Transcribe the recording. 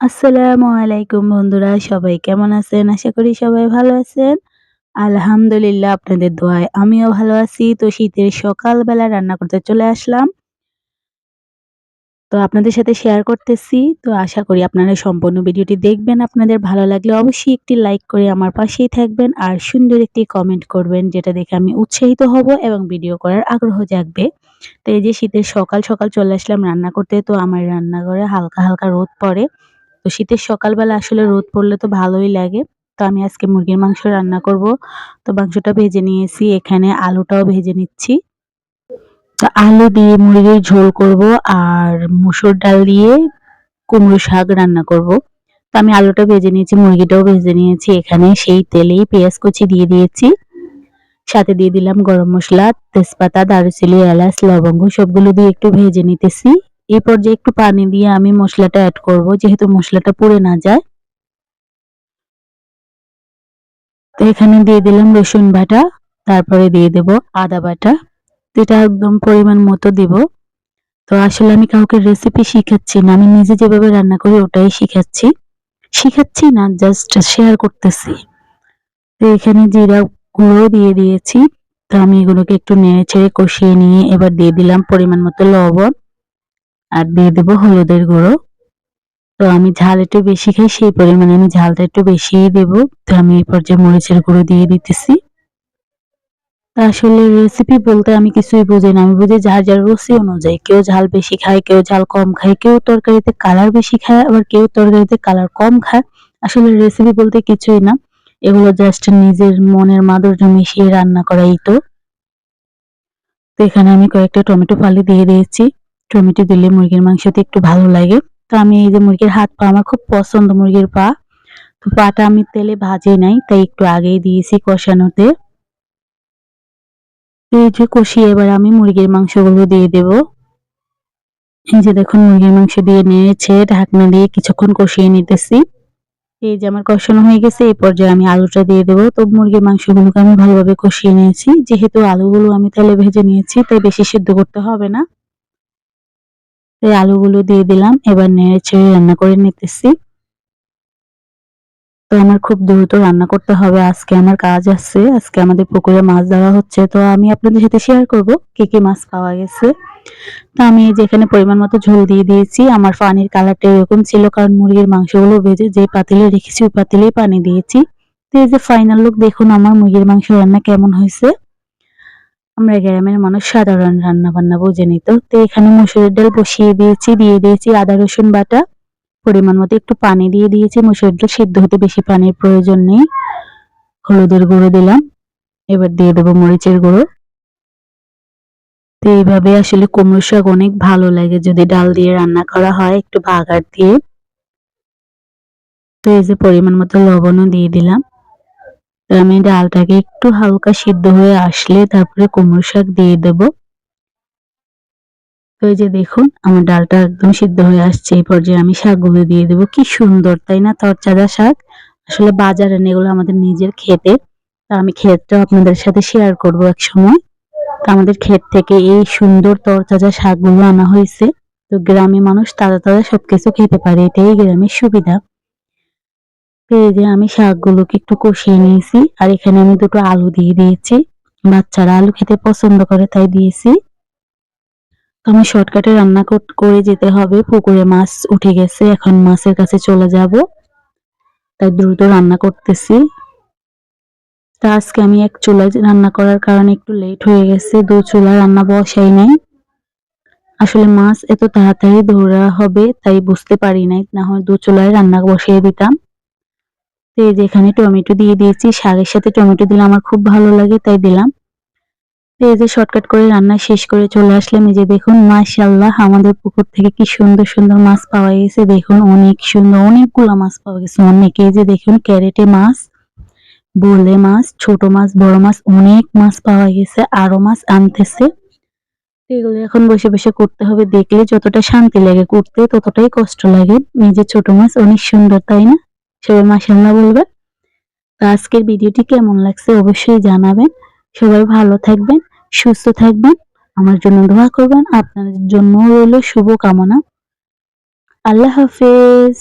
আসসালামু আলাইকুম বন্ধুরা, সবাই কেমন আছেন? আশা করি সবাই ভালো আছেন। আলহামদুলিল্লাহ আপনাদের দোয়ায় আমিও ভালো আছি। তো শীতের সকালবেলা রান্না করতে চলে আসলাম। তো আপনাদের সাথে শেয়ার করতেছি। তো আশা করি আপনারা সম্পূর্ণ ভিডিওটি দেখবেন। আপনাদের ভালো লাগলে অবশ্যই একটি লাইক করে আমার পাশেই থাকবেন আর সুন্দর একটি কমেন্ট করবেন, যেটা দেখে আমি উৎসাহিত হব এবং ভিডিও করার আগ্রহ জাগবে। তো এই যে শীতের সকাল চলে আসলাম রান্না করতে। তো আমার রান্নাঘরে হালকা রোদ পড়ে। তো শীতের সকালবেলা আসলে রোদ পড়লে তো ভালোই লাগে। তো আমি আজকে মুরগির মাংস রান্না করব। তো মাংসটা ভেজে নিয়েছি। এখানে আলুটাও ভেজে নিচ্ছি। তো আলু দিয়ে মুরগির ঝোল করব আর মসুর ডাল দিয়ে কুমড়ো শাক রান্না করব। তো আমি আলুটা ভেজে নিয়েছি, মুরগিটাও ভেজে নিয়েছি। এখানে সেই তেলেই পেঁয়াজ কুচি দিয়ে দিয়েছি। সাথে দিয়ে দিলাম গরম মসলা, তেজপাতা, দারুচিনি, এলাচ, লবঙ্গ সবগুলো দিয়ে একটু ভেজে নিতেছি। এই পর্যায়ে একটু পানি দিয়ে আমি মসলাটা এড করব, যেহেতু মসলাটা পুড়ে না যায়। তো এখানে দিয়ে দিলাম রসুন বাটা, তারপরে দিয়ে দেব আদা বাটা। এটা একদম পরিমাণ মতো দিব। তো আসলে আমি কাউকে রেসিপি শিখাচ্ছি না, আমি নিজে যেভাবে রান্না করি ওটাই শিখাচ্ছি। শিখাচ্ছি না, জাস্ট শেয়ার করতেছি। তো এখানে জিরা গুঁড়ো দিয়ে দিয়েছি। তো আমি এগুলোকে একটু নেড়ে ছেড়ে কষিয়ে নিয়ে এবার দিয়ে দিলাম পরিমাণ মতো লবণ আর দিয়ে দেব হলুদের গুঁড়ো। তো আমি ঝাল একটু বেশি খাই, সেই পরিমাণে আমি ঝালটা একটু বেশিই দেব। তো আমি এই পর্যায়ে মরিচের গুঁড়ো দিয়ে দিতেছি। আসলে রেসিপি বলতে আমি কিছুই বুঝি না। আমি বুঝি যার রুচি অনুযায়ী। কেউ ঝাল বেশি খায়, কেউ ঝাল কম খায়, কেউ তরকারিতে কালার বেশি খায়, আবার কেউ তরকারিতে কালার কম খায়। আসলে রেসিপি বলতে কিছুই না। এগুলো জাস্ট নিজের মনের মাধুর্য মিশিয়ে রান্না করাই তো। তো এখানে আমি কয়েকটা টমেটো ফালি দিয়ে দিয়েছি। টমেটো দিলে মুরগির মাংসতে একটু ভালো লাগে। তো আমি এই যে মুরগির হাত পা আমার খুব পছন্দ, মুরগির পা। তো পাটা আমি তেলে ভাজি নাই, তাই একটু আগেই দিয়েছি কষানোতে। এই যে কষিয়ে এবার আমি মুরগির মাংসগুলো দিয়ে দেব। এই যে দেখুন মুরগির মাংস দিয়ে নেড়েছে ঢাকনা দিয়ে কিছুক্ষণ কষিয়ে নিতেছি। এই যে আমার কষানো হয়ে গেছে, এই পর্যায়ে আমি আলুটা দিয়ে দেব। তো মুরগির মাংসগুলোকে আমি ভালোভাবে কষিয়ে নিয়েছি। যেহেতু আলুগুলো আমি তেলে ভেজে নিয়েছি, তাই বেশি সিদ্ধ করতে হবে না। এই আলুগুলো দিয়ে দিলাম। এবার নেড়ে ছেড়ে রান্না করে নিতেছি। তো আমার খুব দ্রুত রান্না করতে হবে। আজকে আমার কাজ আছে। আজকে আমাদের পুকুরে মাছ ধরা হচ্ছে। তো আমি আপনাদের সাথে শেয়ার করব কি মাছ পাওয়া গেছে। তো আমি এই যে এখানে পরিমাণ মতো ঝোল দিয়ে দিয়েছি। আমার পানির কালারটা এরকম ছিল কারণ মুরগির মাংসগুলো ভেজে যে পাতিলে রেখেছি ওই পাতিলেই পানি দিয়েছি। তো এই যে ফাইনাল লুক দেখুন আমার মুরগির মাংস রান্না কেমন হয়েছে। আমরা গ্রামের মানুষ সাধারণ রান্না বান্না বুঝেনি তো। তো এখানে মসুরের ডাল বসিয়ে দিয়েছি, দিয়ে দিয়েছি আদা রসুন বাটা। পরিমাণ মতো একটু পানি দিয়ে দিয়েছি। মসুরের ডাল সিদ্ধ হতে বেশি পানির প্রয়োজন নেই। হলুদের গুঁড়ো দিলাম। এবার দিয়ে দেবো মরিচের গুঁড়ো। তো এইভাবে আসলে কুমড়ো শাক অনেক ভালো লাগে যদি ডাল দিয়ে রান্না করা হয় একটু বাগার দিয়ে। তো এই যে পরিমাণ মতো লবণও দিয়ে দিলাম। তো আমি ডালটাকে একটু হালকা সিদ্ধ হয়ে আসলে তারপরে কুমড়ো শাক দিয়ে দেব। তো এই যে দেখুন আমার ডালটা একদম সিদ্ধ হয়ে আসছে। এই পর্যায়ে আমি শাকগুলো দিয়ে দেব। কি সুন্দর তাই না? তরতাজা শাক। আসলে বাজারে না, এগুলো আমাদের নিজের ক্ষেতের। তো আমি ক্ষেতটাও আপনাদের সাথে শেয়ার করব একসময়। তো আমাদের ক্ষেত থেকে এই সুন্দর তরতাজা শাকগুলো আনা হয়েছে। তো গ্রামে মানুষ তাজা সবকিছু খেতে পারে, এটাই গ্রামের সুবিধা। তো এই যে আমি শাকগুলোকে একটু কষিয়ে নিয়েছি আর এখানে আমি দুটো আলু দিয়ে দিয়েছি। বাচ্চারা আলু খেতে পছন্দ করে তাই দিয়েছি। তো আমি শর্টকাটে রান্না করে যেতে হবে। পুকুরে মাছ উঠে গেছে, এখন মাছের কাছে চলে যাব। তাই দ্রুত রান্না করতেছি। তো আজকে আমি এক চুলায় রান্না করার কারণে একটু লেট হয়ে গেছে। ২ চুলায় রান্না বসাই নাই। আসলে মাছ এত তাড়াতাড়ি ধরা হবে তাই বুঝতে পারি নাই, না হয় ২ চুলায় রান্না বসিয়ে দিতাম। তো এই যে এখানে টমেটো দিয়ে দিয়েছি, শাকের সাথে টমেটো দিলে আমার খুব ভালো লাগে তাই দিলাম। তো এই যে শর্টকাট করে রান্না শেষ করে চলে আসলাম। এই যে দেখুন মাশাআল্লাহ আমাদের পুকুর থেকে কি সুন্দর মাছ পাওয়া গেছে। দেখুন অনেক সুন্দর অনেকগুলা মাছ পাওয়া গেছে অনেক। এই যে দেখুন ক্যারেটে মাছ, বোলে মাছ, ছোট মাছ, বড় মাছ অনেক মাছ পাওয়া গেছে। আরো মাছ আনতেছে। এগুলো এখন বসে করতে হবে। দেখলে যতটা শান্তি লাগে করতে ততটাই কষ্ট লাগে। এই যে ছোট মাছ অনেক সুন্দর তাই না? সবাই মাশাআল্লাহ বলবেন। তো আজকের ভিডিওটি কেমন লাগছে অবশ্যই জানাবেন। সবাই ভালো থাকবেন, সুস্থ থাকবেন। আমার জন্য দোয়া করবেন। আপনাদের জন্য রইল শুভকামনা। আল্লাহ হাফেজ।